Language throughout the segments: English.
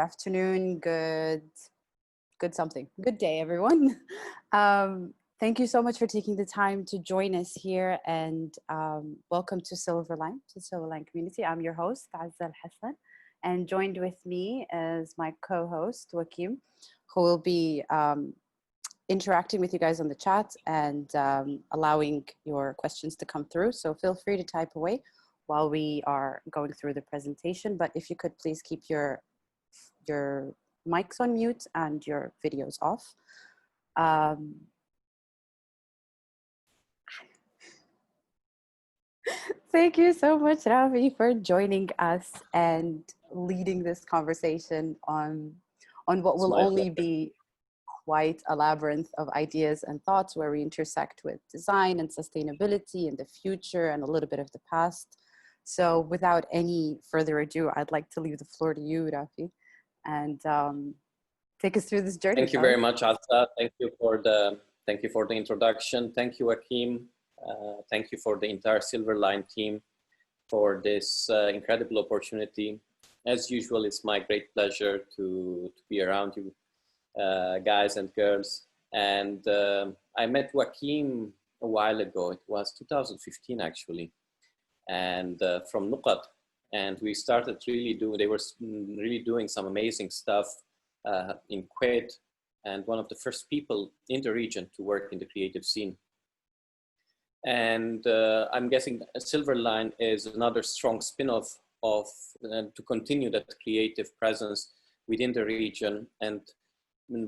afternoon, good something. Good day, everyone. Thank you so much for taking the time to join us here, and welcome to Silverline, to Silverline community. I'm your host, Azza Al-Hassan, and joined with me is my co-host, Wakim, who will be interacting with you guys on the chat and allowing your questions to come through. So feel free to type away while we are going through the presentation. But if you could please keep your mics on mute and your videos off. Thank you so much, Rafi, for joining us and leading this conversation on what will only be quite a labyrinth of ideas and thoughts, where we intersect with design and sustainability in the future and a little bit of the past. So without any further ado, I'd like to leave the floor to you, Rafi, and take us through this journey. Thank you very much, Azza. Thank you for the introduction. Thank you, Hakeem. Thank you for the entire Silverline team for this incredible opportunity. As usual, it's my great pleasure to be around you guys and girls. And I met Wakim a while ago. It was 2015 actually, and from Nuqat, and we started they were really doing some amazing stuff in Kuwait, and one of the first people in the region to work in the creative scene. And I'm guessing Silverline is another strong spin-off of to continue that creative presence within the region. And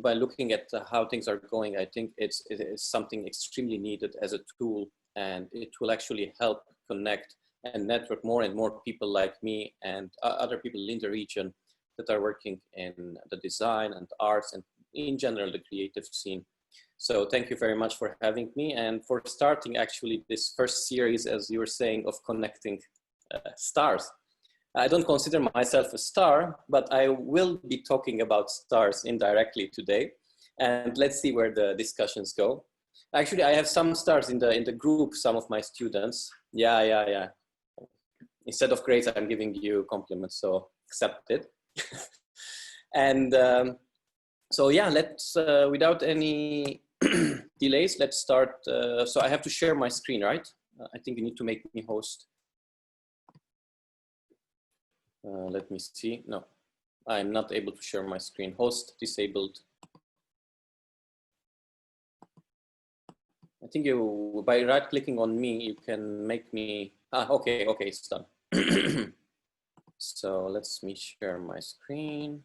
by looking at how things are going, I think it is something extremely needed as a tool, and it will actually help connect and network more and more people like me and other people in the region that are working in the design and arts and in general the creative scene. So thank you very much for having me and for starting actually this first series, as you were saying, of connecting stars. I don't consider myself a star, but I will be talking about stars indirectly today, and let's see where the discussions go. Actually, I have some stars in the group, some of my students. Yeah. Instead of grades, I'm giving you compliments, so accept it. And so yeah, let's, without any delays, let's start. So I have to share my screen, right? I think you need to make me host. Let me see. No, I'm not able to share my screen. Host disabled. I think you, by right clicking on me, you can make me, okay, it's done. So let me share my screen.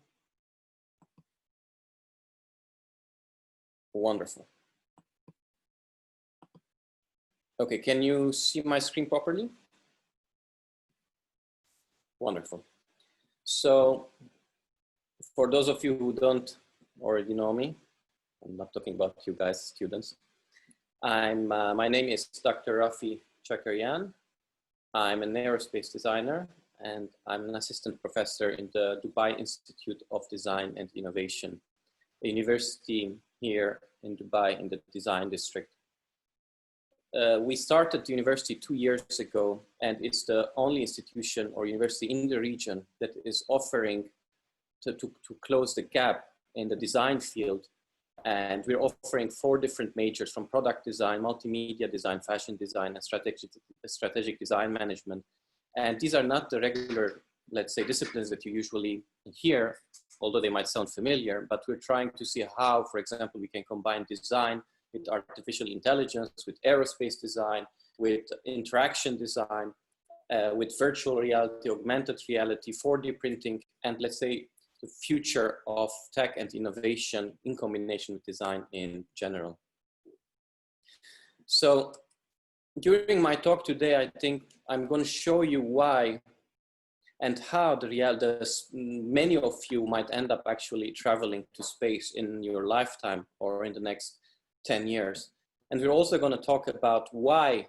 Wonderful. Okay, can you see my screen properly? Wonderful. So for those of you who don't already know me, I'm not talking about you guys, students. My name is Dr. Rafi Chakarian. I'm an aerospace designer, and I'm an assistant professor in the Dubai Institute of Design and Innovation, a university here in Dubai in the design district. We started the university 2 years ago, and it's the only institution or university in the region that is offering to close the gap in the design field. And we're offering 4 different majors, from product design, multimedia design, fashion design, and strategic design management. And these are not the regular, let's say, disciplines that you usually hear, although they might sound familiar, but we're trying to see how, for example, we can combine design with artificial intelligence, with aerospace design, with interaction design, with virtual reality, augmented reality, 4D printing, and let's say the future of tech and innovation in combination with design in general. So during my talk today, I think I'm going to show you why and how many of you might end up actually traveling to space in your lifetime or in the next 10 years. And we're also going to talk about why,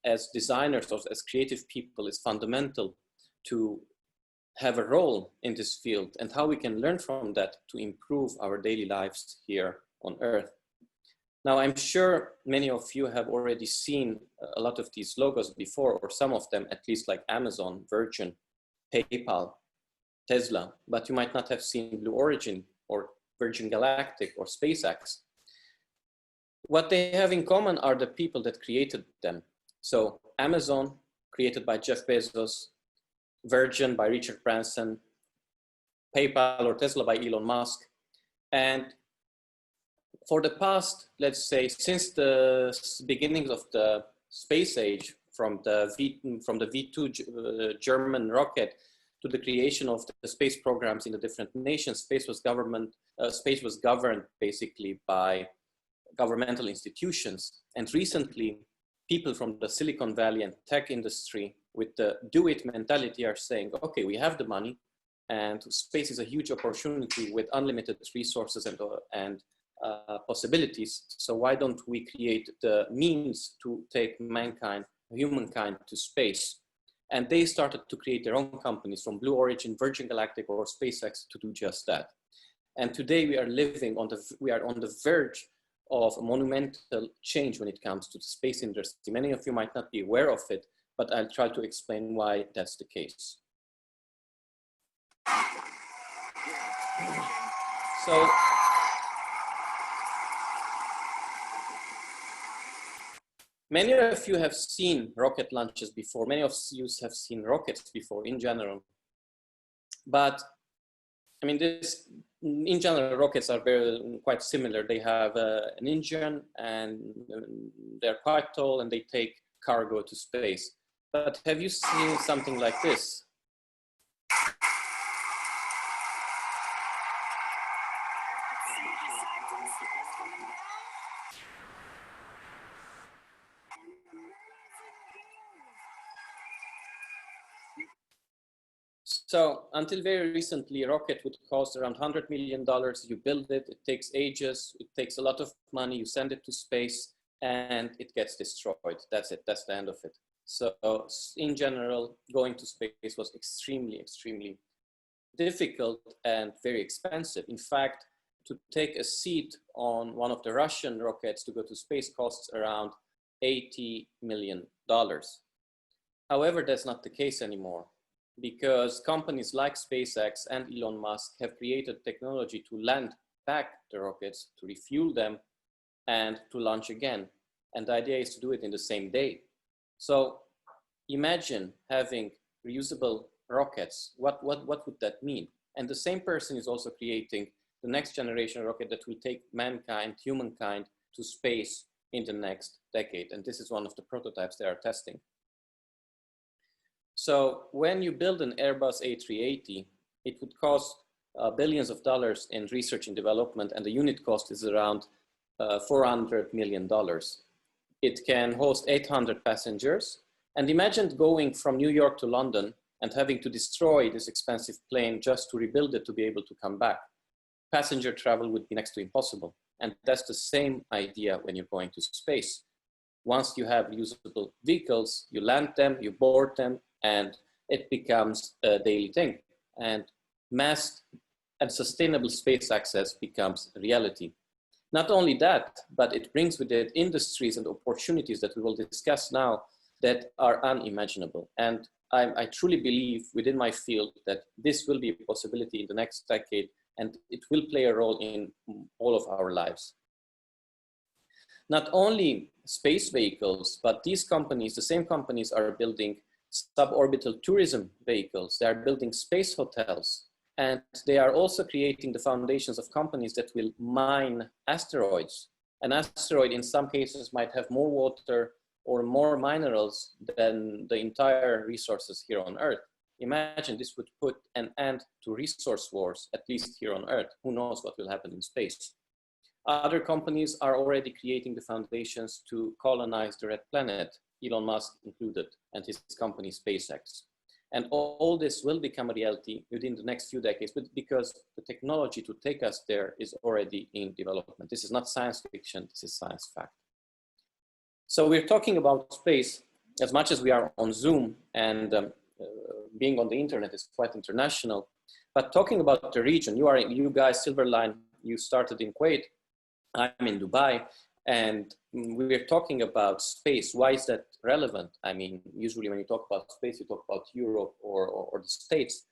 as designers or as creative people, it's fundamental to have a role in this field and how we can learn from that to improve our daily lives here on Earth. Now, I'm sure many of you have already seen a lot of these logos before, or some of them, at least, like Amazon, Virgin, PayPal. Tesla, but you might not have seen Blue Origin or Virgin Galactic or SpaceX. What they have in common are the people that created them. So Amazon, created by Jeff Bezos, Virgin by Richard Branson, PayPal or Tesla by Elon Musk. And for the past, let's say, since the beginnings of the space age, from the V2 German rocket to the creation of the space programs in the different nations, space was governed basically by governmental institutions. And recently, people from the Silicon Valley and tech industry with the do-it mentality are saying, okay, we have the money, and space is a huge opportunity with unlimited resources and possibilities. So why don't we create the means to take humankind to space? And they started to create their own companies, from Blue Origin, Virgin Galactic, or SpaceX, to do just that. And today we are on the verge of a monumental change when it comes to the space industry. Many of you might not be aware of it, but I'll try to explain why that's the case. So, many of you have seen rocket launches before. Many of you have seen rockets before in general. But I mean, in general, rockets are quite similar. They have an engine, and they're quite tall, and they take cargo to space. But have you seen something like this? So until very recently, a rocket would cost around $100 million. You build it, it takes ages, it takes a lot of money, you send it to space, and it gets destroyed. That's it, that's the end of it. So in general, going to space was extremely, extremely difficult and very expensive. In fact, to take a seat on one of the Russian rockets to go to space costs around $80 million. However, that's not the case anymore, because companies like SpaceX and Elon Musk have created technology to land back the rockets, to refuel them, and to launch again. And the idea is to do it in the same day. So imagine having reusable rockets. What would that mean? And the same person is also creating the next generation rocket that will take humankind to space in the next decade. And this is one of the prototypes they are testing. So when you build an Airbus A380, it would cost billions of dollars in research and development, and the unit cost is around $400 million. It can host 800 passengers. And imagine going from New York to London and having to destroy this expensive plane just to rebuild it to be able to come back. Passenger travel would be next to impossible. And that's the same idea when you're going to space. Once you have reusable vehicles, you land them, you board them, and it becomes a daily thing. And mass and sustainable space access becomes a reality. Not only that, but it brings with it industries and opportunities that we will discuss now that are unimaginable. And I truly believe within my field that this will be a possibility in the next decade, and it will play a role in all of our lives. Not only space vehicles, but these companies, the same companies, are building suborbital tourism vehicles. They are building space hotels, and they are also creating the foundations of companies that will mine asteroids. An asteroid in some cases might have more water or more minerals than the entire resources here on Earth. Imagine this would put an end to resource wars, at least here on Earth. Who knows what will happen in space? Other companies are already creating the foundations to colonize the red planet, Elon Musk included, and his company SpaceX. And all this will become a reality within the next few decades, but because the technology to take us there is already in development. This is not science fiction, this is science fact. So we're talking about space as much as we are on Zoom, and being on the internet is quite international. But talking about the region, you guys, Silverline, you started in Kuwait, I'm in Dubai, and we're talking about space. Why is that relevant? I mean, usually when you talk about space, you talk about Europe or the States.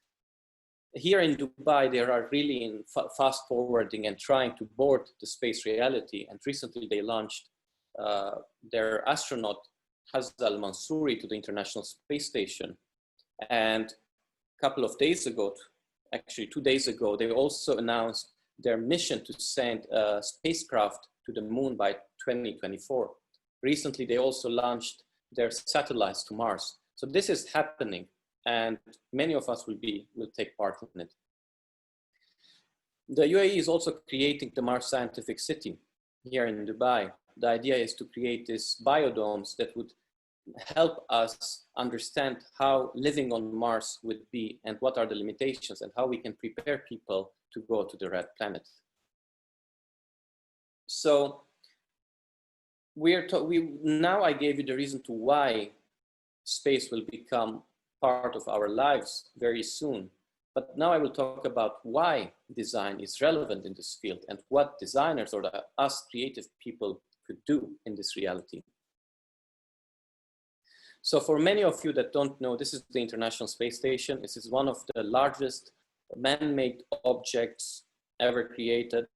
here in Dubai, they are really in fast forwarding and trying to board the space reality. And recently they launched their astronaut Hazal Mansouri to the International Space Station. And a couple of days ago, actually 2 days ago, they also announced their mission to send a spacecraft to the moon by 2024. Recently, they also launched their satellites to Mars. So this is happening, and many of us will take part in it. The UAE is also creating the Mars Scientific City here in Dubai. The idea is to create these biodomes that would help us understand how living on Mars would be and what are the limitations and how we can prepare people to go to the red planet. So now I gave you the reason to why space will become part of our lives very soon. But now I will talk about why design is relevant in this field and what designers or us creative people could do in this reality. So for many of you that don't know, this is the International Space Station. This is one of the largest man-made objects ever created.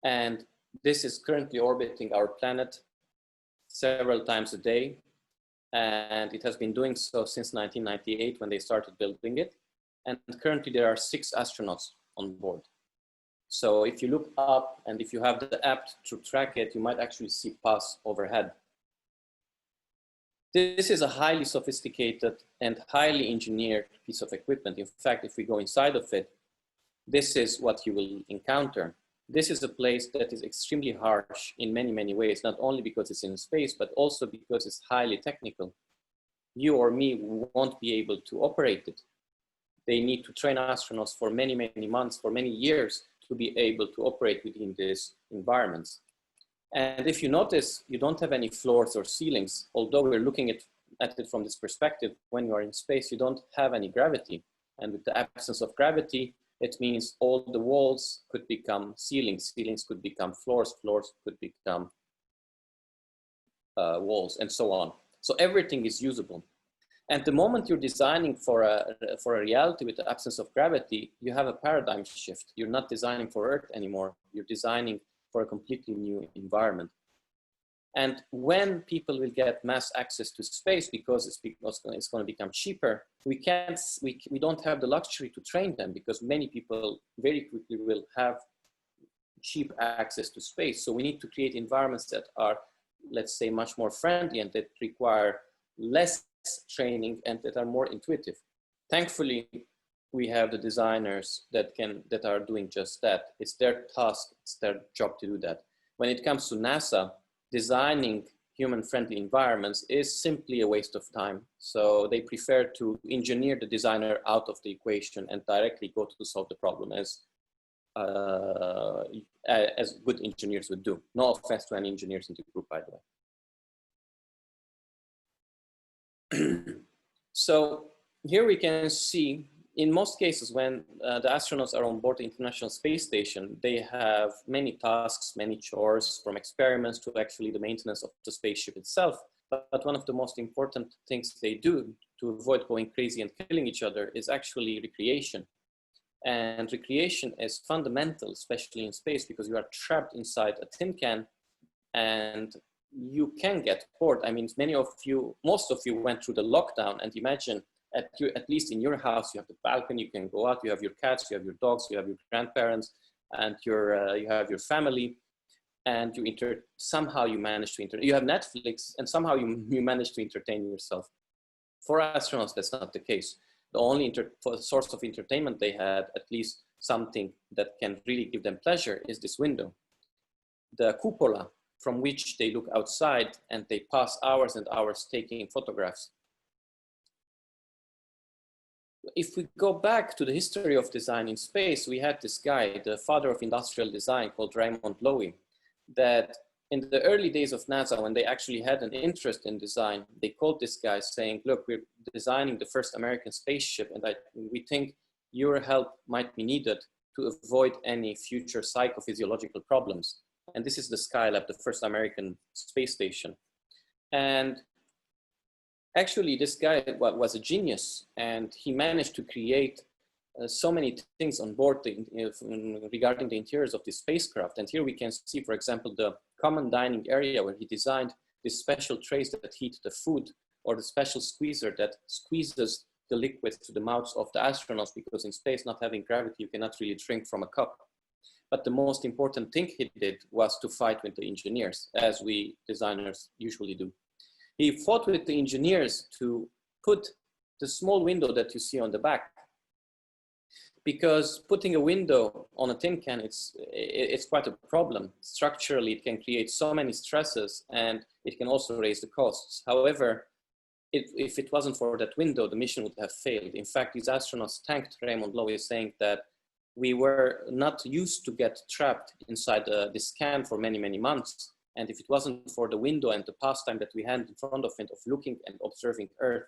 And this is currently orbiting our planet several times a day. And it has been doing so since 1998 when they started building it. And currently there are 6 astronauts on board. So if you look up and if you have the app to track it, you might actually see PAS overhead. This is a highly sophisticated and highly engineered piece of equipment. In fact, if we go inside of it, this is what you will encounter. This is a place that is extremely harsh in many, many ways, not only because it's in space, but also because it's highly technical. You or me won't be able to operate it. They need to train astronauts for many, many months, for many years to be able to operate within these environments. And if you notice, you don't have any floors or ceilings. Although we're looking at it from this perspective, when you are in space, you don't have any gravity. And with the absence of gravity, it means all the walls could become ceilings, ceilings could become floors, floors could become walls, and so on. So everything is usable. And the moment you're designing for a reality with the absence of gravity, you have a paradigm shift. You're not designing for Earth anymore. You're designing for a completely new environment. And when people will get mass access to space because it's going to become cheaper, we don't have the luxury to train them because many people very quickly will have cheap access to space. So we need to create environments that are, let's say, much more friendly and that require less training and that are more intuitive. Thankfully, we have the designers that are doing just that. It's their task, it's their job to do that. When it comes to NASA, designing human-friendly environments is simply a waste of time. So they prefer to engineer the designer out of the equation and directly go to solve the problem as good engineers would do. No offense to any engineers in the group, by the way. So here we can see, in most cases, when the astronauts are on board the International Space Station, they have many tasks, many chores, from experiments to actually the maintenance of the spaceship itself. But one of the most important things they do to avoid going crazy and killing each other is actually recreation. And recreation is fundamental, especially in space, because you are trapped inside a tin can and you can get bored. I mean, most of you went through the lockdown, and imagine at least in your house, you have the balcony, you can go out, you have your cats, you have your dogs, you have your grandparents, and you have your family, and somehow you manage to you have Netflix, and somehow you manage to entertain yourself. For astronauts, that's not the case. The only source of entertainment they had, at least something that can really give them pleasure, is this window, the cupola, from which they look outside and they pass hours and hours taking photographs. If we go back to the history of design in space, we had this guy, the father of industrial design, called Raymond Loewy, that in the early days of NASA, when they actually had an interest in design, they called this guy saying, look, we're designing the first American spaceship, and we think your help might be needed to avoid any future psychophysiological problems. And this is the Skylab, the first American space station. And actually, this guy was a genius, and he managed to create so many things on board regarding the interiors of the spacecraft. And here we can see, for example, the common dining area where he designed this special trays that heat the food, or the special squeezer that squeezes the liquid to the mouths of the astronauts, because in space, not having gravity, you cannot really drink from a cup. But the most important thing he did was to fight with the engineers, as we designers usually do. He fought with the engineers to put the small window that you see on the back, because putting a window on a tin can, it's quite a problem. Structurally, it can create so many stresses, and it can also raise the costs. However, if it wasn't for that window, the mission would have failed. In fact, these astronauts thanked Raymond Loewy, saying that we were not used to get trapped inside this can for many, many months. And if it wasn't for the window and the pastime that we had in front of it, of looking and observing Earth,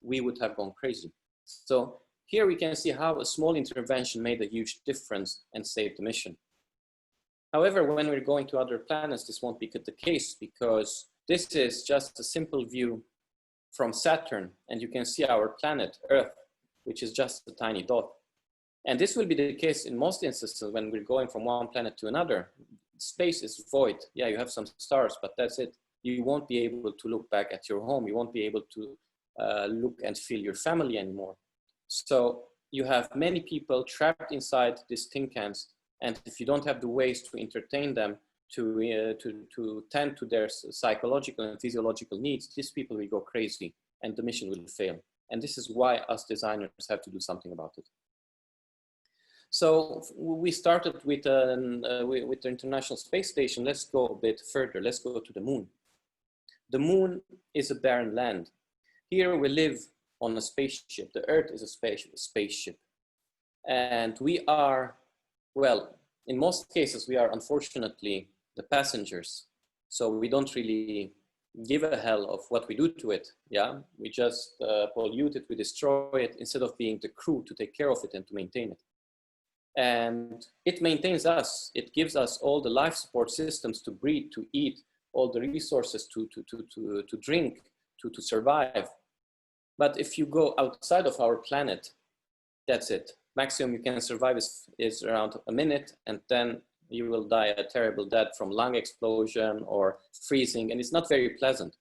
we would have gone crazy. So here we can see how a small intervention made a huge difference and saved the mission. However, when we're going to other planets, this won't be the case, because this is just a simple view from Saturn, and you can see our planet, Earth, which is just a tiny dot. And this will be the case in most instances when we're going from one planet to another. Space is void. Yeah, you have some stars, but that's it. You won't be able to look back at your home. You won't be able to look and feel your family anymore. So you have many people trapped inside these tin cans, and if you don't have the ways to entertain them, to tend to their psychological and physiological needs, these people will go crazy and the mission will fail. And this is why us designers have to do something about it. So we started with the International Space Station. Let's go a bit further. Let's go to the moon. The moon is a barren land. Here we live on a spaceship. The Earth is a spaceship. And we are, well, in most cases, we are unfortunately the passengers. So we don't really give a hell of what we do to it. Yeah, we just pollute it, we destroy it, instead of being the crew to take care of it and to maintain it. And it maintains us. It gives us all the life support systems to breathe, to eat, all the resources to drink, to survive. But if you go outside of our planet, that's it. Maximum you can survive is around a minute, and then you will die a terrible death from lung explosion or freezing, and it's not very pleasant.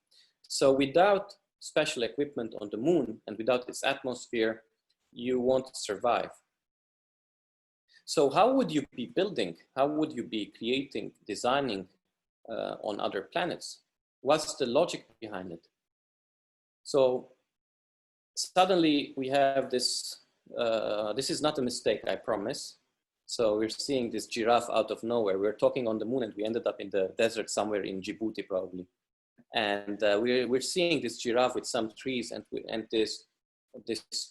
So without special equipment on the moon and without its atmosphere, you won't survive. So how would you be building? How would you be creating, designing on other planets? What's the logic behind it? So suddenly we have this, this is not a mistake, I promise. So we're seeing this giraffe out of nowhere. We're talking on the moon and we ended up in the desert somewhere in Djibouti probably. And we're seeing this giraffe with some trees and this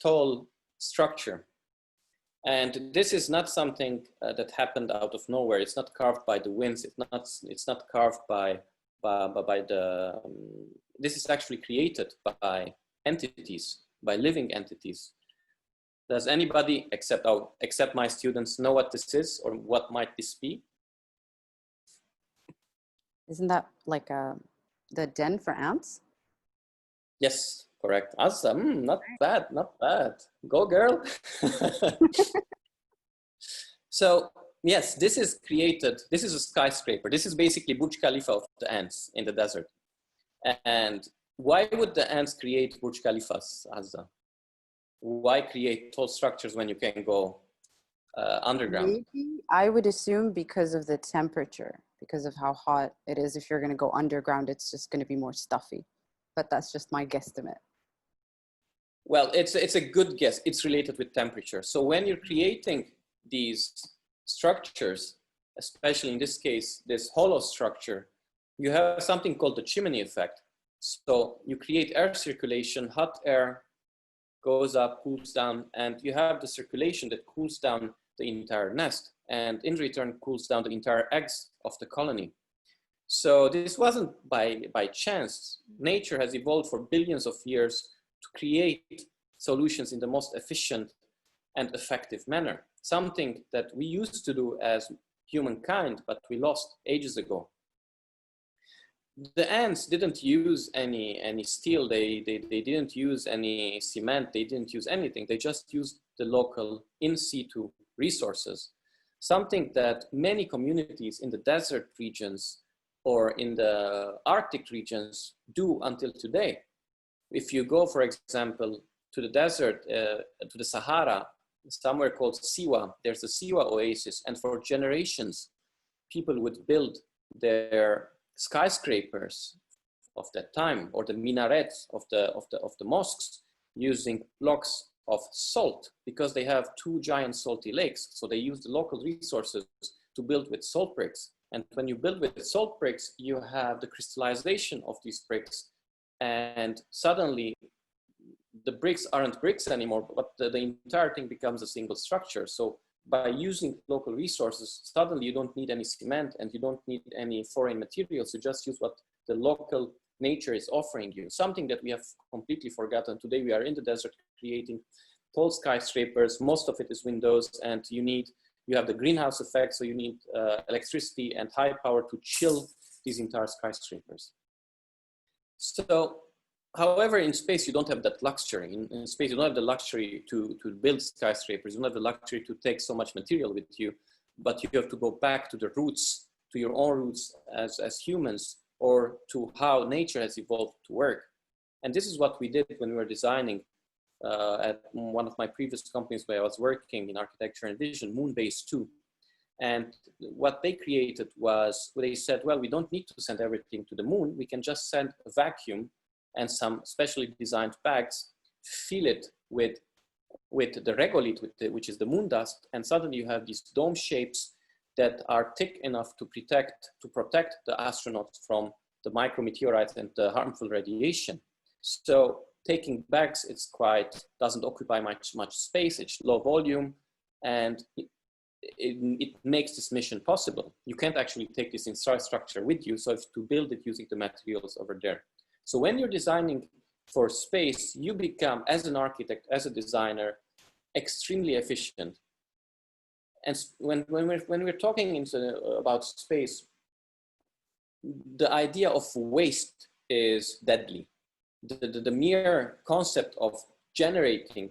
tall structure. And this is not something that happened out of nowhere. It's not carved by the winds. It's not carved by the, this is actually created by entities, by living entities. Does anybody, except my students, know what this is or what might this be? Isn't that like the den for ants? Yes, correct. Awesome. Not bad, not bad. Go, girl. So, yes, this is created. This is a skyscraper. This is basically Burj Khalifa of the ants in the desert. And why would the ants create Burj Khalifas, Azza? Why create tall structures when you can go underground? Maybe, I would assume because of the temperature, because of how hot it is. If you're going to go underground, it's just going to be more stuffy. But that's just my guesstimate. Well, it's a good guess. It's related with temperature. So when you're creating these structures, especially in this case, this hollow structure, you have something called the chimney effect. So you create air circulation, hot air goes up, cools down, and you have the circulation that cools down the entire nest, and in return cools down the entire eggs of the colony. So this wasn't by chance. Nature has evolved for billions of years to create solutions in the most efficient and effective manner, something that we used to do as humankind, but we lost ages ago. the ants didn't use any steel, they didn't use any cement, they didn't use anything. They just used the local in situ resources, something that many communities in the desert regions or in the Arctic regions do until today. If you go, for example, to the desert, to the Sahara, somewhere called Siwa, there's a Siwa oasis, and for generations, people would build their skyscrapers of that time, or the minarets of the mosques, using blocks of salt, because they have two giant salty lakes. So they use the local resources to build with salt bricks. And when you build with salt bricks, you have the crystallization of these bricks, and suddenly the bricks aren't bricks anymore, but the entire thing becomes a single structure. So by using local resources, suddenly you don't need any cement and you don't need any foreign materials. You just use what the local nature is offering you, something that we have completely forgotten. Today we are in the desert creating tall skyscrapers. Most of it is windows, and you have the greenhouse effect, so you need electricity and high power to chill these entire skyscrapers. So, however, in space, you don't have that luxury. In space, you don't have the luxury to build skyscrapers. You don't have the luxury to take so much material with you, but you have to go back to the roots, to your own roots as humans, or to how nature has evolved to work. And this is what we did when we were designing at one of my previous companies where I was working in architecture and vision, Moonbase 2. And what they created was, they said, well, we don't need to send everything to the moon. We can just send a vacuum and some specially designed bags, fill it with the regolith, which is the moon dust, and suddenly you have these dome shapes that are thick enough to protect the astronauts from the micrometeorites and the harmful radiation. So taking bags, doesn't occupy much space, it's low volume, and it makes this mission possible. You can't actually take this infrastructure with you, so you have to build it using the materials over there. So when you're designing for space, you become, as an architect, as a designer, extremely efficient. And when we're talking about space, the idea of waste is deadly. The mere concept of generating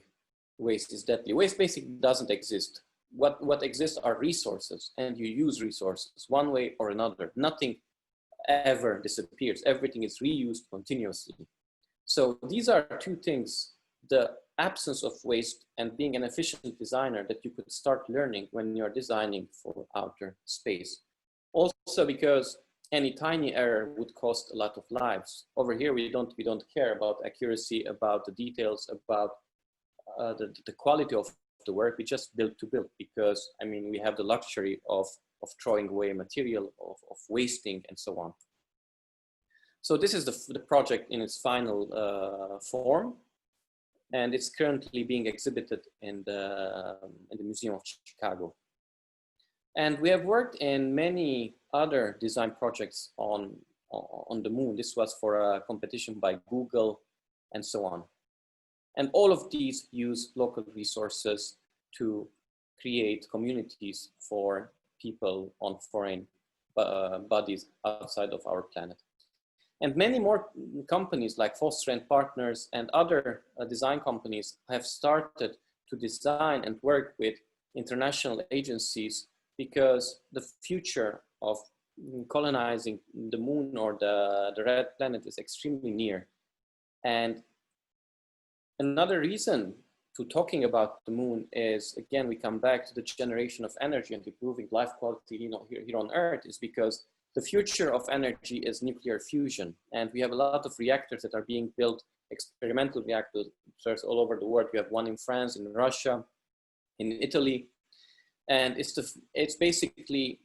waste is deadly. Waste basically doesn't exist. What exists are resources, and you use resources one way or another. Nothing ever disappears. Everything is reused continuously. So these are two things: the absence of waste and being an efficient designer, that you could start learning when you're designing for outer space. Also because any tiny error would cost a lot of lives. Over here, we don't care about accuracy, about the details, about the quality of the work. We just build to build, because I mean, we have the luxury of throwing away material, of wasting, and so on. So this is the project in its final form, and it's currently being exhibited in the Museum of Chicago. And we have worked in many other design projects on the moon. This was for a competition by Google and so on. And all of these use local resources to create communities for people on foreign bodies outside of our planet. And many more companies like Foster & Partners and other design companies have started to design and work with international agencies, because the future of colonizing the moon or the red planet is extremely near. And another reason to talking about the moon is, again, we come back to the generation of energy and improving life quality, here on Earth, is because the future of energy is nuclear fusion. And we have a lot of reactors that are being built, experimental reactors all over the world. We have one in France, in Russia, in Italy. And it's basically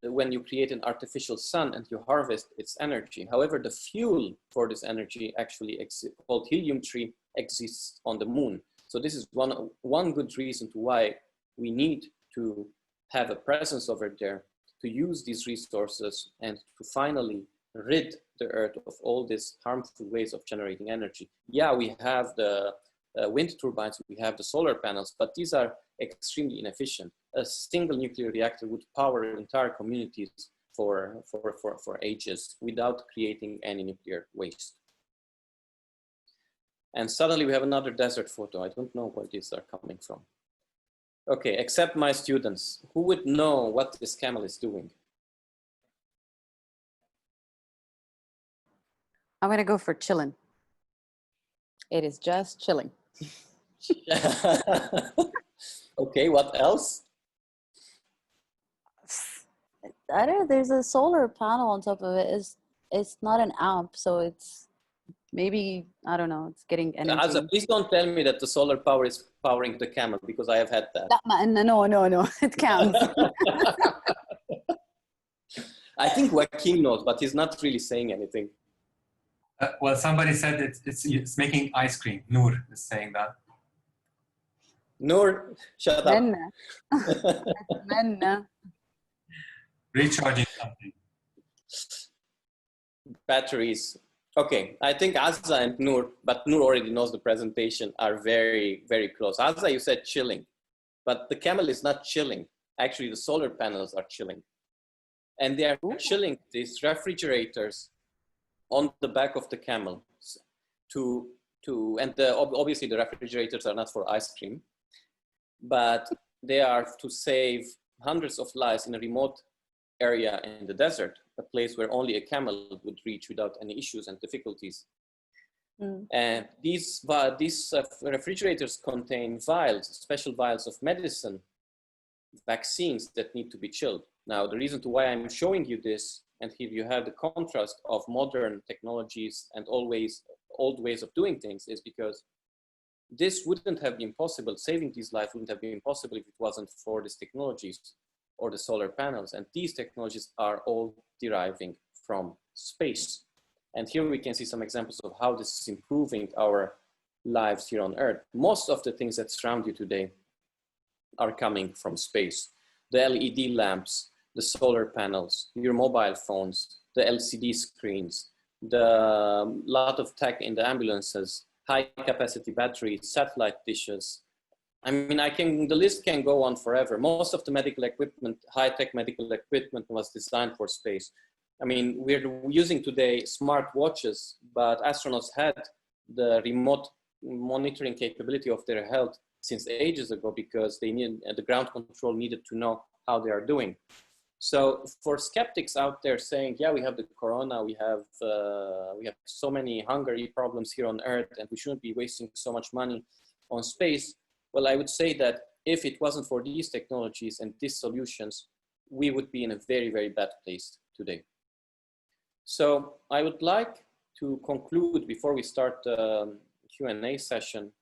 when you create an artificial sun and you harvest its energy. However, the fuel for this energy actually called helium-3 exists on the moon. So this is one good reason to why we need to have a presence over there, to use these resources and to finally rid the Earth of all these harmful ways of generating energy. Yeah, we have the wind turbines, we have the solar panels, but these are extremely inefficient. A single nuclear reactor would power entire communities for ages without creating any nuclear waste. And suddenly we have another desert photo. I don't know where these are coming from. Okay, except my students. Who would know what this camel is doing? I'm gonna go for chilling. It is just chilling. Okay, what else? I don't know, there's a solar panel on top of it. It's not an amp, so it's maybe, I don't know, it's getting energy. Asa, please don't tell me that the solar power is powering the camel, because I have had that. No, it counts. I think Joaquin knows, but he's not really saying anything. Well, somebody said it's making ice cream. Noor is saying that. Noor, shut up. Menna. Recharging something. Batteries. Okay, I think Azza and Noor, but Noor already knows the presentation, are very, very close. Azza, you said chilling, but the camel is not chilling. Actually, the solar panels are chilling. And they are chilling these refrigerators on the back of the camel obviously the refrigerators are not for ice cream, but they are to save hundreds of lives in a remote area in the desert, a place where only a camel would reach without any issues and difficulties. And these refrigerators contain vials, special vials of medicine, vaccines that need to be chilled. Now, the reason to why I'm showing you this, and here you have the contrast of modern technologies and always old ways of doing things, is because this wouldn't have been possible, saving these lives wouldn't have been possible if it wasn't for these technologies or the solar panels. And these technologies are all deriving from space. And here we can see some examples of how this is improving our lives here on Earth. Most of the things that surround you today are coming from space. The LED lamps, the solar panels, your mobile phones, the LCD screens, the lot of tech in the ambulances, high capacity batteries, satellite dishes. I mean, the list can go on forever. Most of the medical equipment, high-tech medical equipment was designed for space. I mean, we're using today smart watches, but astronauts had the remote monitoring capability of their health since ages ago, because they the ground control needed to know how they are doing. So for skeptics out there saying, yeah, we have the corona, we have so many hunger problems here on Earth, and we shouldn't be wasting so much money on space. Well, I would say that if it wasn't for these technologies and these solutions, we would be in a very, very bad place today. So I would like to conclude before we start the Q&A session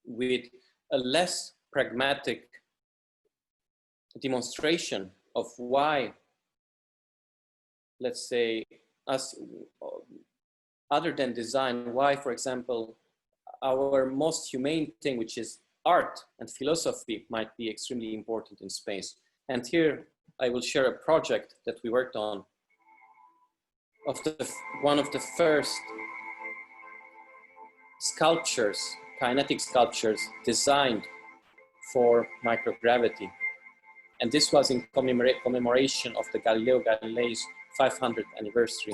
with a less pragmatic demonstration of why, let's say, us, other than design, why, for example, our most humane thing, which is art and philosophy, might be extremely important in space. And here I will share a project that we worked on of one of the first sculptures, kinetic sculptures designed for microgravity. And this was in commemoration of the Galileo Galilei's 500th anniversary.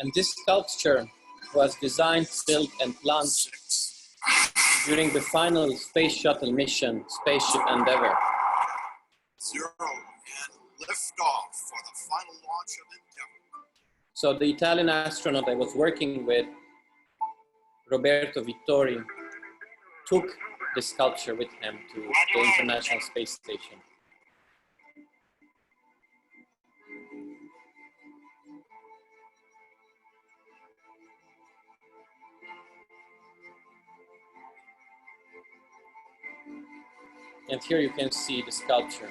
And this sculpture was designed, built, and launched during the final space shuttle mission, Spaceship Endeavour. 0 and liftoff for the final launch of Endeavour. So the Italian astronaut I was working with, Roberto Vittori, took the sculpture with him to the International Space Station. And here you can see the sculpture.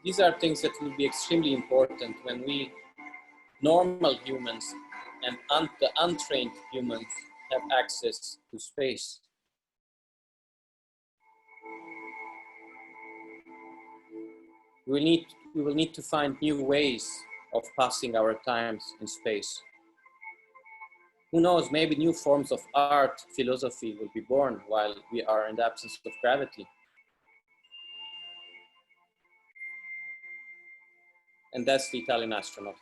These are things that will be extremely important when we normal humans and the untrained humans have access to space. We will need to find new ways of passing our times in space. Who knows, maybe new forms of art, philosophy will be born while we are in the absence of gravity. And that's the Italian astronaut.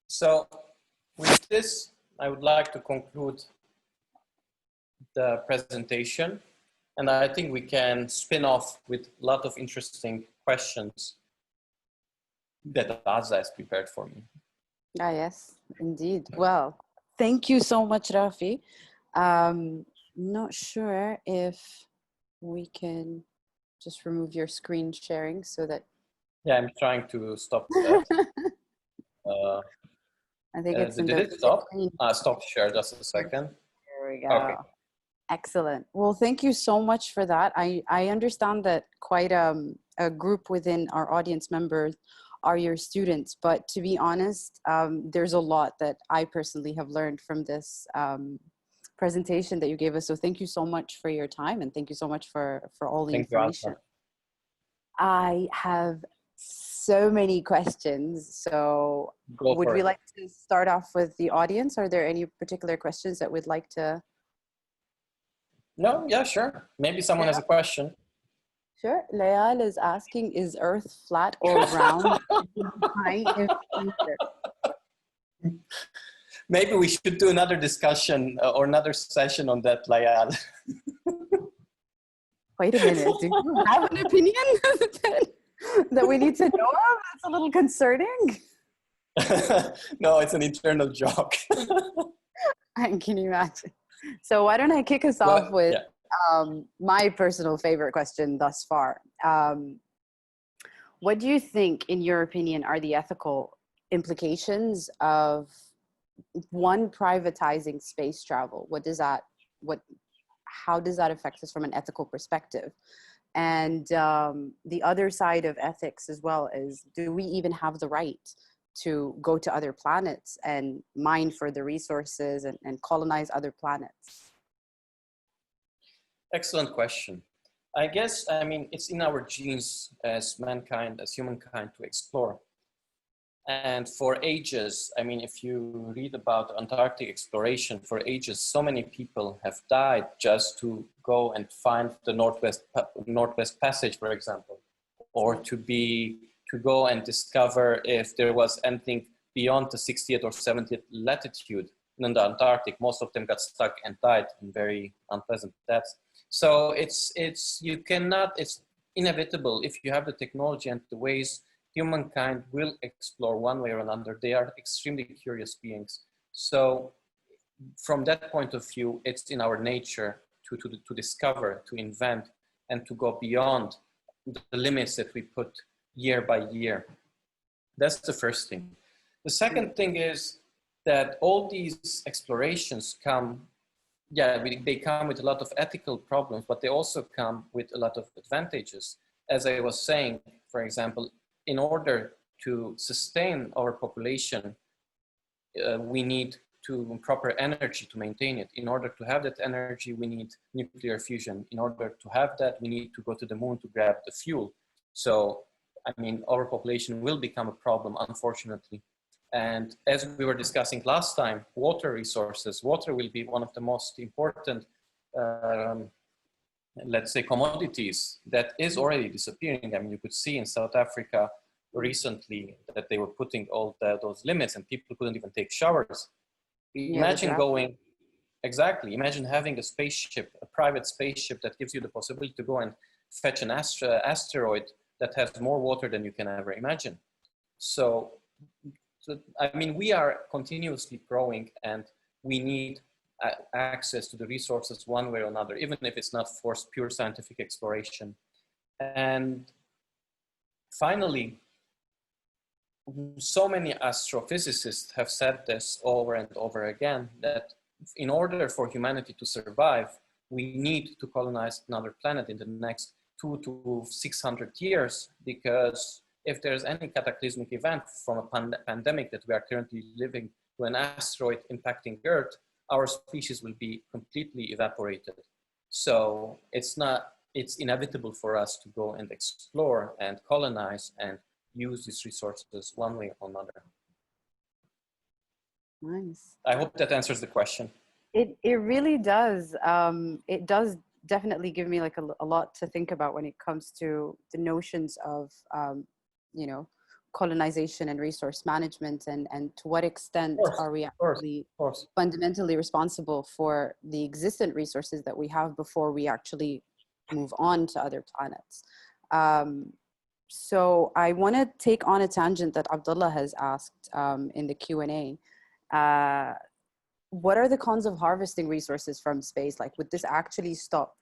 So with this, I would like to conclude the presentation. And I think we can spin off with a lot of interesting questions that Azza has prepared for me. Ah, yes, indeed. Well, thank you so much, Rafi. Not sure if we can just remove your screen sharing so that... Yeah, I'm trying to stop that. I think it's in did the it stop? screen. Stop share, just a second. There we go. Okay. Excellent. Well, thank you so much for that. I understand that quite a group within our audience members are your students, but to be honest, there's a lot that I personally have learned from this presentation that you gave us. So thank you so much for your time, and thank you so much for all the information. I have so many questions. So would we like to start off with the audience? Are there any particular questions that we'd like to... No, yeah, sure. Maybe someone has a question. Sure. Layal is asking, is Earth flat or round? Maybe we should do another discussion or another session on that, Layal. Wait a minute. Do you have an opinion that we need to know of? That's a little concerning. No, it's an internal joke. Can you imagine? So why don't I kick us off with my personal favorite question thus far. What do you think, in your opinion, are the ethical implications of one, privatizing space travel? How does that affect us from an ethical perspective? And the other side of ethics as well is, do we even have the right to go to other planets and mine for the resources and colonize other planets? Excellent question. I guess, I mean, it's in our genes as mankind, as humankind, to explore. And for ages, I mean, if you read about Antarctic exploration, for ages, so many people have died just to go and find the Northwest Passage, for example, or to go and discover if there was anything beyond the 60th or 70th latitude in the Antarctic. Most of them got stuck and died in very unpleasant deaths. So it's inevitable. If you have the technology and the ways, humankind will explore one way or another. They are extremely curious beings. So from that point of view, it's in our nature to discover, to invent, and to go beyond the limits that we put year by year. That's the first thing. The second thing is that all these explorations come, they come with a lot of ethical problems, but they also come with a lot of advantages. As I was saying, for example, in order to sustain our population, we need proper energy to maintain it. In order to have that energy, we need nuclear fusion. In order to have that, we need to go to the moon to grab the fuel. So, I mean, our population will become a problem, unfortunately. And as we were discussing last time, water resources, water will be one of the most important, let's say, commodities that is already disappearing. I mean, you could see in South Africa recently that they were putting all those limits and people couldn't even take showers. Imagine going, exactly, imagine having a spaceship, a private spaceship that gives you the possibility to go and fetch an asteroid that has more water than you can ever imagine. So, I mean, we are continuously growing and we need access to the resources one way or another, even if it's not for pure scientific exploration. And finally, so many astrophysicists have said this over and over again, that in order for humanity to survive, we need to colonize another planet in the next 200 to 600 years, because if there's any cataclysmic event from a pandemic that we are currently living to an asteroid impacting Earth, our species will be completely evaporated. So it's inevitable for us to go and explore and colonize and use these resources one way or another. Nice. I hope that answers the question. It really does. It does definitely give me like a lot to think about when it comes to the notions of, you know, colonization and resource management, and to what extent are we actually fundamentally responsible for the existent resources that we have before we actually move on to other planets. So I want to take on a tangent that Abdullah has asked in the Q&A. What are the cons of harvesting resources from space? Like, would this actually stop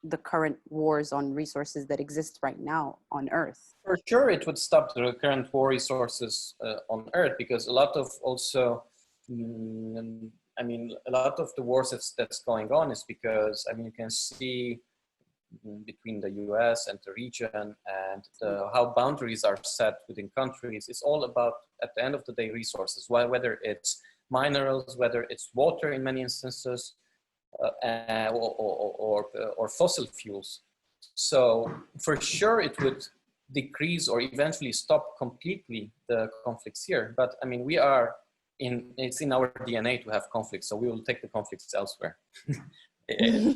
the current wars on resources that exist right now on Earth? For sure, it would stop the current war resources on Earth, because a lot of also, I mean, a lot of the wars that's going on is because, I mean, you can see between the US and the region and how boundaries are set within countries. It's all about, at the end of the day, resources, whether it's minerals, whether it's water in many instances, or fossil fuels. So for sure it would decrease or eventually stop completely the conflicts here. But I mean, it's in our DNA to have conflicts, so we will take the conflicts elsewhere.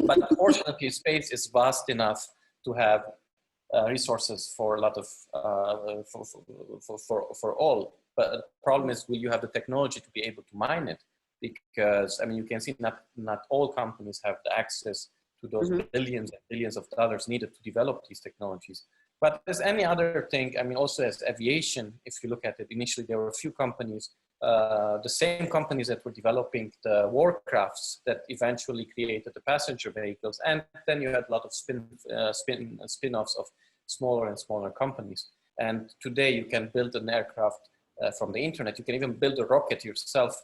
But fortunately, space is vast enough to have resources for a lot of, for all. But the problem is, will you have the technology to be able to mine it? Because, I mean, you can see not all companies have the access to those billions and billions of dollars needed to develop these technologies. But as any other thing, I mean, also as aviation, if you look at it, initially there were a few companies, the same companies that were developing the warcrafts that eventually created the passenger vehicles. And then you had a lot of spin-offs of smaller and smaller companies. And today you can build an aircraft from the internet. You can even build a rocket yourself,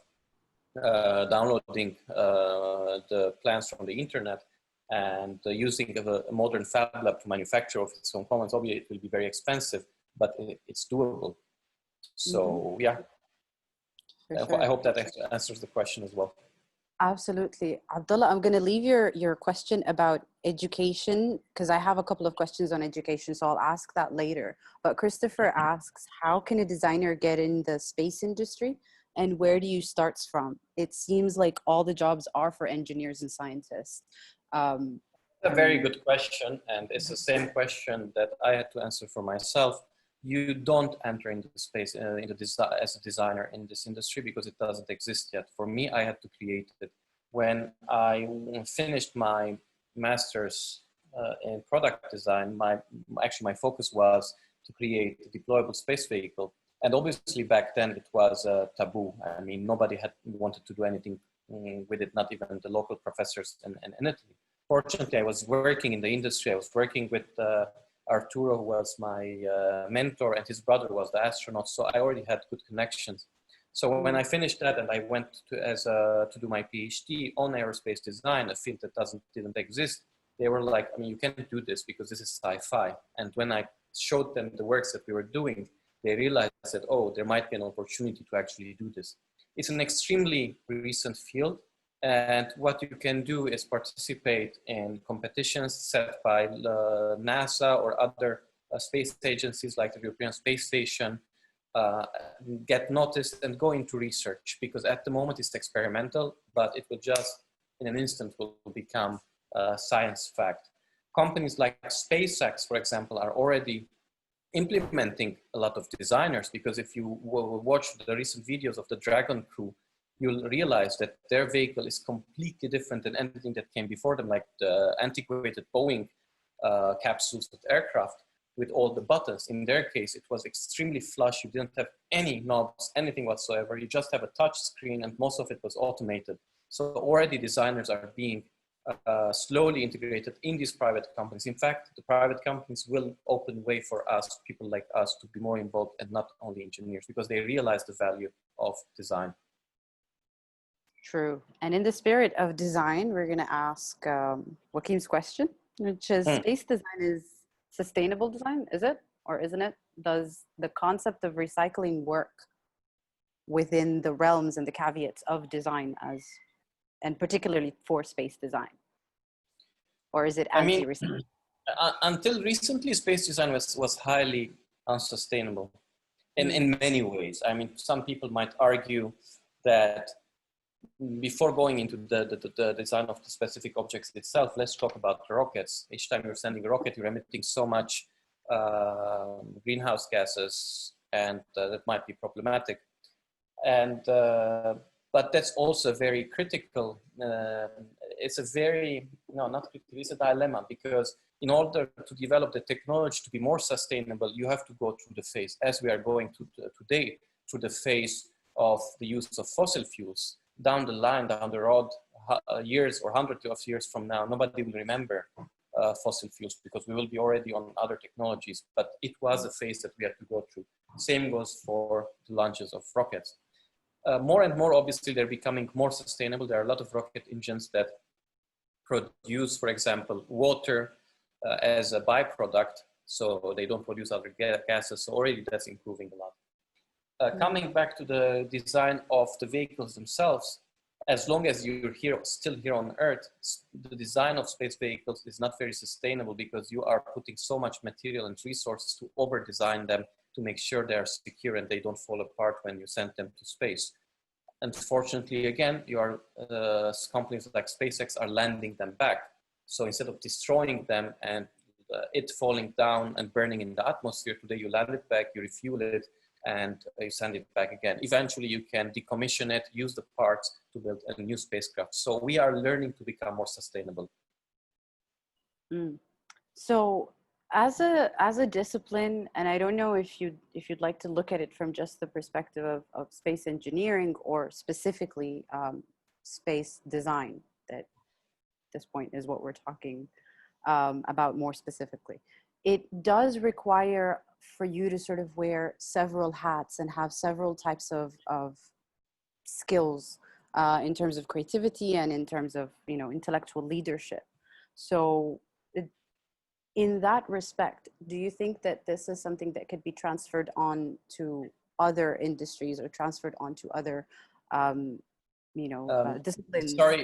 downloading the plans from the internet and using a modern fab lab to manufacture of its own components. Obviously, it will be very expensive, but it's doable. So yeah, sure. I hope that answers the question as well. Absolutely. Abdullah, I'm going to leave your question about education, because I have a couple of questions on education, so I'll ask that later. But Christopher asks, how can a designer get in the space industry, and where do you start from? It seems like all the jobs are for engineers and scientists. A very good question, and it's the same question that I had to answer for myself. You don't enter into space as a designer in this industry because it doesn't exist yet. For me, I had to create it. When I finished my master's in product design, my focus was to create a deployable space vehicle. And obviously back then it was taboo. I mean, nobody had wanted to do anything with it, not even the local professors in Italy. Fortunately, I was working in the industry. I was working with Arturo, who was my mentor, and his brother was the astronaut. So I already had good connections. So when I finished that and I went to do my PhD on aerospace design, a field that didn't exist, they were like, I mean, you can't do this because this is sci-fi. And when I showed them the works that we were doing, they realized that, oh, there might be an opportunity to actually do this. It's an extremely recent field. And what you can do is participate in competitions set by NASA or other space agencies like the European Space Station. get noticed and go into research, because at the moment it's experimental, but it will just in an instant will become science fact. Companies like SpaceX, for example, are already implementing a lot of designers, because if you watch the recent videos of the Dragon crew, you'll realize that their vehicle is completely different than anything that came before them, like the antiquated Boeing capsules with aircraft with all the buttons. In their case, it was extremely flush. You didn't have any knobs, anything whatsoever. You just have a touch screen, and most of it was automated. So already designers are being slowly integrated in these private companies. In fact, the private companies will open way for us, people like us, to be more involved, and not only engineers, because they realize the value of design. True. And in the spirit of design, we're going to ask Joaquim's question, which is space design is sustainable design, is it? Or isn't it? Does the concept of recycling work within the realms and the caveats of design, as, and particularly for space design? Or is it anti-recycling? Until recently, space design was highly unsustainable in many ways. I mean, some people might argue that before going into the design of the specific objects itself, let's talk about the rockets. Each time you're sending a rocket, you're emitting so much greenhouse gases, and that might be problematic. And but that's also very critical. It's a very, no, not critical, it's a dilemma, because in order to develop the technology to be more sustainable, you have to go through the phase, as we are going to today, through the phase of the use of fossil fuels. Down the line, down the road, years or hundreds of years from now, nobody will remember fossil fuels, because we will be already on other technologies. But it was a phase that we had to go through. Same goes for the launches of rockets. More and more, obviously, they're becoming more sustainable. There are a lot of rocket engines that produce, for example, water as a byproduct, so they don't produce other gases. So already that's improving a lot. Coming back to the design of the vehicles themselves, as long as you're still here on Earth, the design of space vehicles is not very sustainable, because you are putting so much material and resources to over-design them to make sure they are secure and they don't fall apart when you send them to space. Unfortunately, again, companies like SpaceX are landing them back. So instead of destroying them and it falling down and burning in the atmosphere, today you land it back, you refuel it, and you send it back again. Eventually, you can decommission it, use the parts to build a new spacecraft. So we are learning to become more sustainable. So as a discipline, and I don't know if you'd like to look at it from just the perspective of space engineering, or specifically space design, that at this point is what we're talking about more specifically. It does require for you to sort of wear several hats and have several types of skills in terms of creativity and in terms of, you know, intellectual leadership. So in that respect, do you think that this is something that could be transferred on to other industries, or transferred on to other, disciplines? Sorry,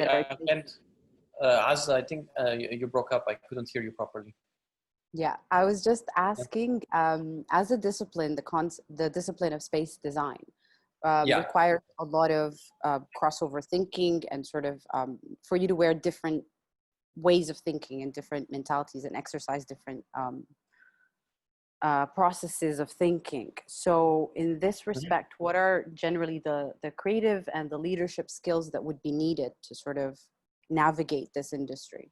Azza, I think you broke up. I couldn't hear you properly. Yeah, I was just asking, as a discipline, the discipline of space design requires a lot of crossover thinking, and sort of for you to wear different ways of thinking and different mentalities, and exercise different processes of thinking. So in this respect, what are generally the creative and the leadership skills that would be needed to sort of navigate this industry?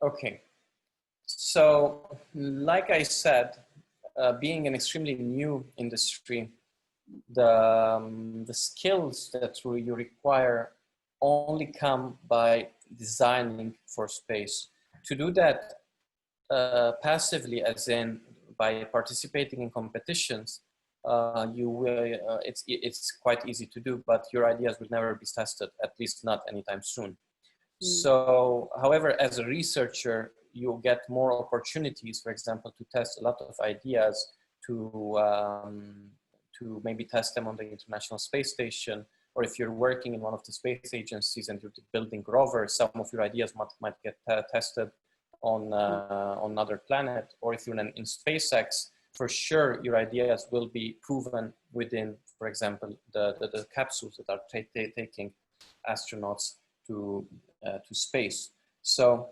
Okay, so like I said, being an extremely new industry, the skills that you require only come by designing for space. To do that passively, as in by participating in competitions, it's quite easy to do, but your ideas will never be tested, at least not anytime soon. So, however, as a researcher, you get more opportunities, for example, to test a lot of ideas, to maybe test them on the International Space Station, or if you're working in one of the space agencies and you're building rovers, some of your ideas might get tested on another planet. Or if you're in SpaceX, for sure your ideas will be proven within, for example, the capsules that are taking astronauts to space. So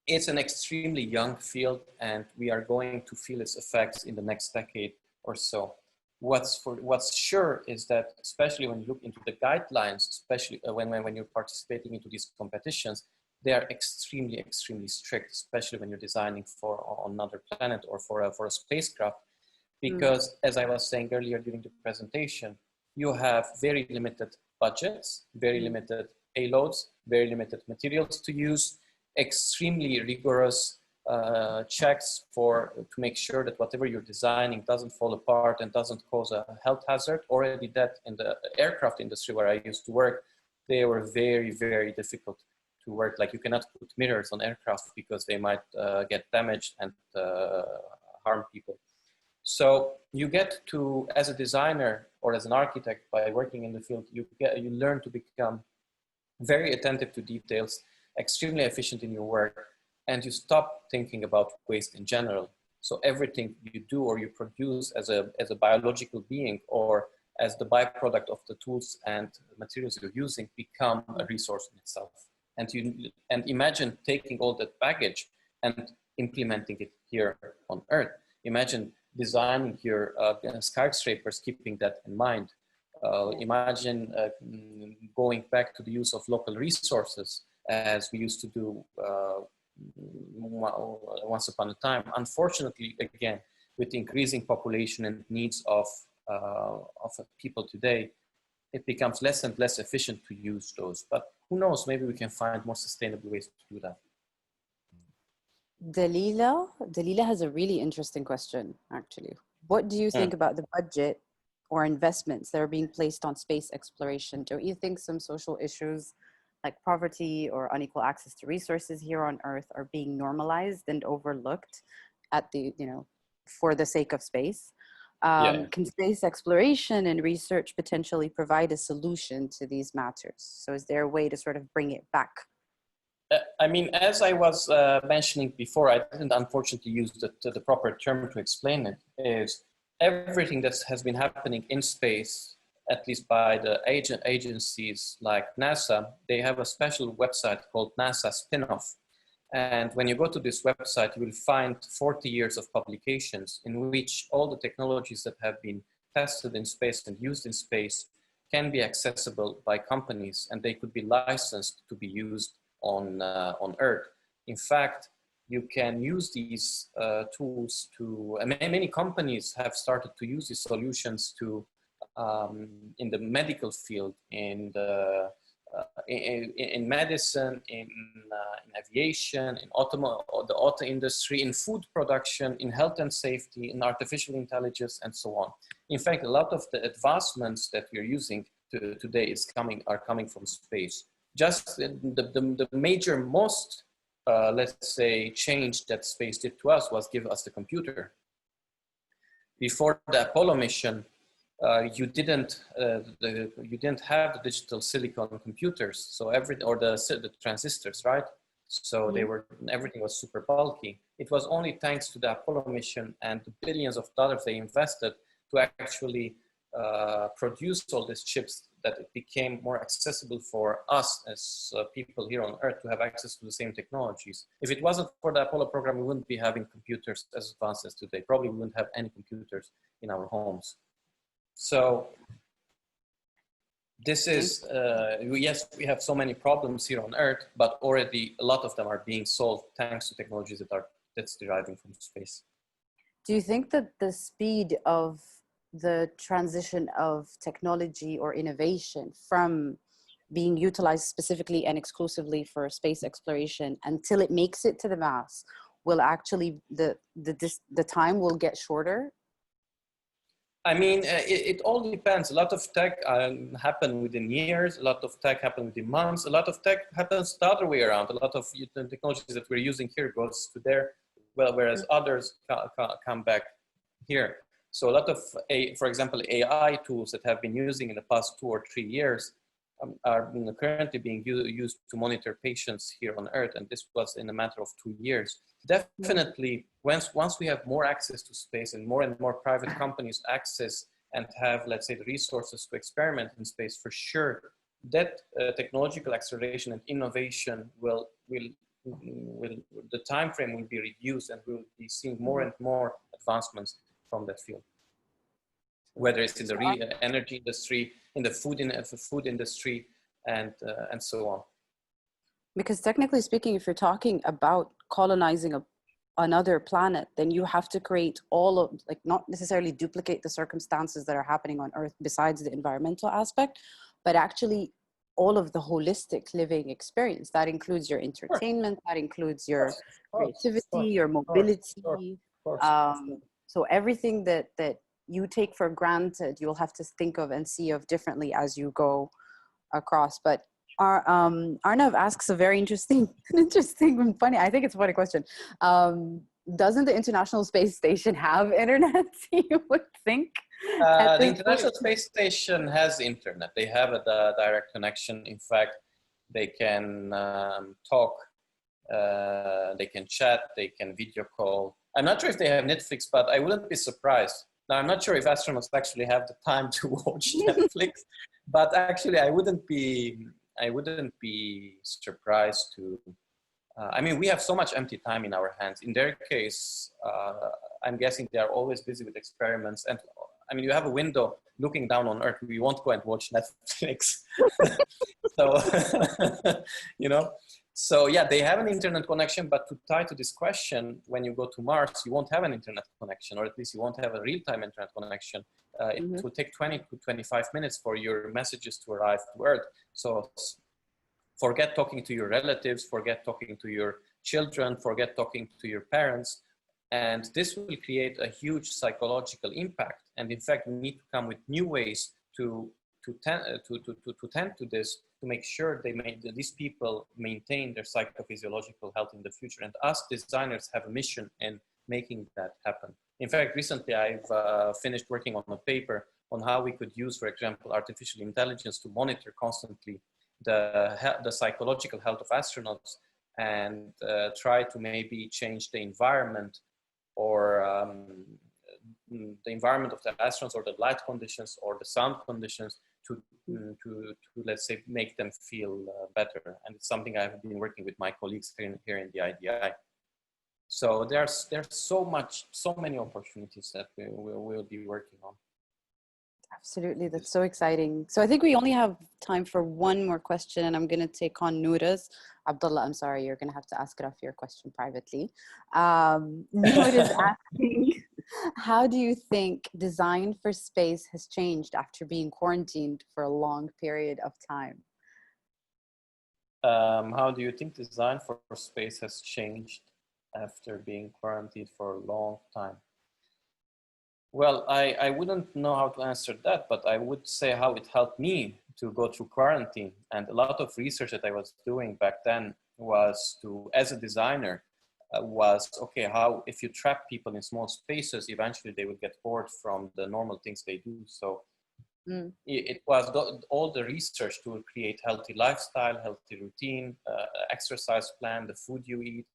it's an extremely young field, and we are going to feel its effects in the next decade or so. What's sure is that, especially when you look into the guidelines, especially when you're participating into these competitions, they are extremely, extremely strict, especially when you're designing for another planet or for a spacecraft. Because as I was saying earlier during the presentation, you have very limited budgets, very limited payloads, very limited materials to use, extremely rigorous checks to make sure that whatever you're designing doesn't fall apart and doesn't cause a health hazard. Already that in the aircraft industry where I used to work, they were very, very difficult to work. Like, you cannot put mirrors on aircraft because they might get damaged and harm people. So you get to, as a designer or as an architect, by working in the field, you learn to become very attentive to details, extremely efficient in your work, and you stop thinking about waste in general. So everything you do or you produce as a biological being or as the byproduct of the tools and materials you're using become a resource in itself. And imagine taking all that baggage and implementing it here on Earth. Imagine designing your skyscrapers, keeping that in mind. Imagine going back to the use of local resources as we used to do once upon a time. Unfortunately, again, with the increasing population and needs of people today, it becomes less and less efficient to use those. But who knows, maybe we can find more sustainable ways to do that. Dalila has a really interesting question, actually. What do you think about the budget or investments that are being placed on space exploration? Don't you think some social issues like poverty or unequal access to resources here on Earth are being normalized and overlooked at the, for the sake of space? Can space exploration and research potentially provide a solution to these matters? So is there a way to sort of bring it back? I mean, as I was mentioning before, I didn't unfortunately use the proper term to explain it, is everything that has been happening in space, at least by the agencies like NASA, they have a special website called NASA Spinoff. And when you go to this website, you will find 40 years of publications in which all the technologies that have been tested in space and used in space can be accessible by companies, and they could be licensed to be used on Earth. In fact, you can use these tools to, many companies have started to use these solutions to, in the medical field, in medicine, in aviation, in the auto industry, in food production, in health and safety, in artificial intelligence, and so on. In fact, a lot of the advancements that we're using today are coming from space. Just the major, most, let's say, change that space did to us was give us the computer. Before the Apollo mission, you didn't have the digital silicon computers, so the transistors, right? So everything was super bulky. It was only thanks to the Apollo mission and the billions of dollars they invested to actually produce all these chips that it became more accessible for us as people here on Earth to have access to the same technologies. If it wasn't for the Apollo program, we wouldn't be having computers as advanced as today. Probably we wouldn't have any computers in our homes. So this is, yes, we have so many problems here on Earth, but already a lot of them are being solved thanks to technologies that's deriving from space. Do you think that the speed of the transition of technology or innovation from being utilized specifically and exclusively for space exploration until it makes it to the mass will actually, the time will get shorter? I mean, it all depends. A lot of tech happen within years. A lot of tech happen within months. A lot of tech happens the other way around. A lot of the technologies that we're using here goes to there, well, whereas others come back here. So a lot of, for example, AI tools that have been using in the past 2 or 3 years are currently being used to monitor patients here on Earth, and this was in a matter of 2 years. Definitely, once we have more access to space and more private companies access and have, let's say, the resources to experiment in space, for sure, that technological acceleration and innovation the time frame will be reduced, and we'll be seeing more and more advancements from that field. Whether it's in the energy industry, in the food industry, and so on. Because technically speaking, if you're talking about colonizing another planet, then you have to create all of, like, not necessarily duplicate the circumstances that are happening on Earth besides the environmental aspect, but actually all of the holistic living experience. That includes your entertainment, that includes your creativity, your mobility. So everything that you take for granted, you'll have to think of and see of differently as you go across. But Arnav asks a very interesting and funny, I think it's a funny question. Doesn't the International Space Station have internet? You would think. The International Space Station has internet. They have a direct connection. In fact, they can talk, they can chat, they can video call. I'm not sure if they have Netflix, but I wouldn't be surprised. Now, I'm not sure if astronauts actually have the time to watch Netflix, but actually I wouldn't be surprised to, I mean, we have so much empty time in our hands. In their case, I'm guessing they are always busy with experiments. And I mean, you have a window looking down on Earth. We won't go and watch Netflix. So, you know, so yeah, they have an internet connection, but to tie to this question, when you go to Mars, you won't have an internet connection, or at least you won't have a real-time internet connection. It will take 20 to 25 minutes for your messages to arrive to Earth. So forget talking to your relatives, forget talking to your children, forget talking to your parents. And this will create a huge psychological impact. And in fact, we need to come with new ways to tend to this, to make sure these people maintain their psychophysiological health in the future. And us designers have a mission in making that happen. In fact, recently I've finished working on a paper on how we could use, for example, artificial intelligence to monitor constantly the psychological health of astronauts, and try to maybe change the environment, or the environment of the astronauts, or the light conditions, or the sound conditions, to let's say, make them feel better. And it's something I've been working with my colleagues here in the IDI. So there's so many opportunities that we will be working on. Absolutely, that's so exciting. So I think we only have time for one more question, and I'm going to take on Noura's. Abdullah, I'm sorry, you're going to have to ask it off your question privately. Noor is asking, how do you think design for space has changed after being quarantined for a long period of time? How do you think design for space has changed after being quarantined for a long time? Well, I wouldn't know how to answer that, but I would say how it helped me to go through quarantine. And a lot of research that I was doing back then was to, as a designer, okay, how if you trap people in small spaces, eventually they would get bored from the normal things they do. So it was all the research to create healthy lifestyle, healthy routine, exercise plan, the food you eat,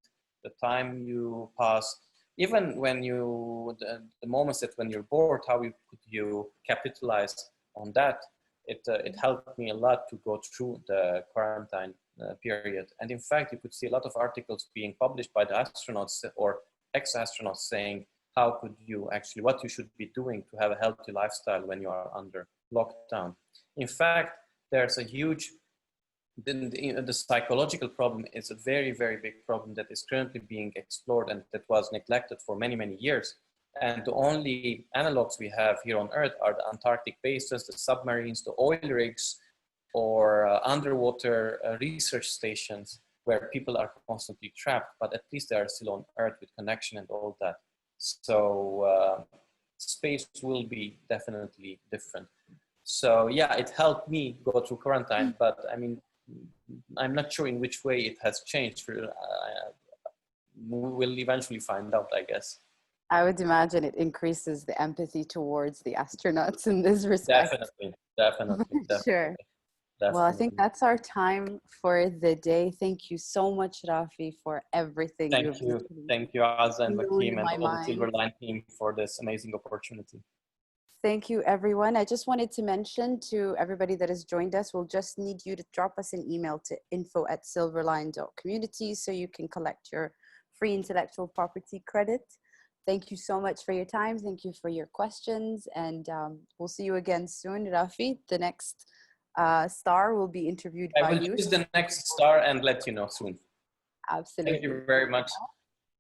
the time you pass. Even when the moments that when you're bored, how could you capitalize on that? It helped me a lot to go through the quarantine period. And in fact, you could see a lot of articles being published by the astronauts or ex-astronauts saying, how could you actually, what you should be doing to have a healthy lifestyle when you are under lockdown. In fact, there's a huge, the psychological problem is a very, very big problem that is currently being explored and that was neglected for many, many years. And the only analogs we have here on Earth are the Antarctic bases, the submarines, the oil rigs, or underwater research stations where people are constantly trapped, but at least they are still on Earth with connection and all that. So space will be definitely different. So yeah, it helped me go through quarantine, but I mean, I'm not sure in which way it has changed. We'll eventually find out, I guess. I would imagine it increases the empathy towards the astronauts in this respect. Definitely. Sure. Well, I think Definitely. that's our time for the day. Thank you so much, Rafi, for everything you've Thank you. literally Thank you, Azza and blown Vakim and my all the mind. Silverline team for this amazing opportunity. Thank you, everyone. I just wanted to mention to everybody that has joined us, we'll just need you to drop us an email to info@silverline.community so you can collect your free intellectual property credit. Thank you so much for your time. Thank you for your questions. And we'll see you again soon, Rafi. The next star will be interviewed I by will you. choose the next star and let you know soon. Absolutely. Thank you very much.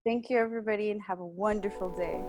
Thank you, everybody, and have a wonderful day.